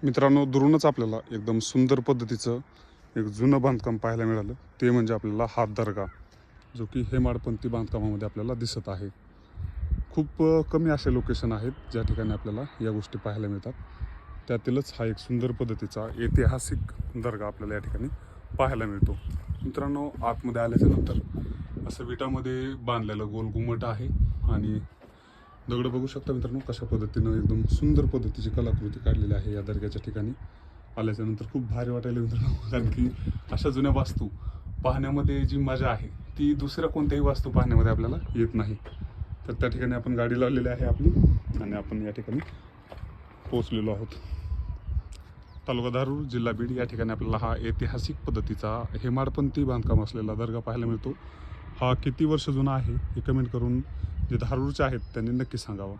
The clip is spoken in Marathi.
मित्रांनो, दुरूनच आपल्याला एकदम सुंदर पद्धतीचं एक जुनं बांधकाम पाहायला मिळालं. ते म्हणजे आपल्याला हात दर्गा, जो की हेमाडपंथी बांधकामामध्ये आपल्याला दिसत आहे. खूप कमी असे लोकेशन आहेत ज्या ठिकाणी आपल्याला या गोष्टी पाहायला मिळतात. त्यातीलच हा एक सुंदर पद्धतीचा ऐतिहासिक दर्गा आपल्याला या ठिकाणी पाहायला मिळतो. मित्रांनो, आतमध्ये आल्याच्या नंतर असं विटामध्ये बांधलेलं गोल घुमट आहे आणि दगड बघू शकता मित्रांनो, कशा पद्धतीनं एकदम सुंदर पद्धतीची कलाकृती काढलेली आहे. या दर्ग्याच्या ठिकाणी आल्याच्या नंतर खूप भारी वाटायला मित्रांनो, कारण की अशा जुन्या वास्तू पाहण्यामध्ये जी मजा आहे ती दुसऱ्या कोणत्याही वास्तू पाहण्यामध्ये आपल्याला येत नाही. तर त्या ठिकाणी आपण गाडी लावलेली आहे आपली आणि आपण या ठिकाणी पोहोचलेलो आहोत. तालुका धारूर, जिल्हा बीड या ठिकाणी आपल्याला हा ऐतिहासिक पद्धतीचा हेमाडपंथी बांधकाम असलेला दर्गा पाहायला मिळतो. हा किती वर्ष जुना आहे हे कमेंट करून जे धारूरचे आहेत त्यांनी नक्की सांगावं.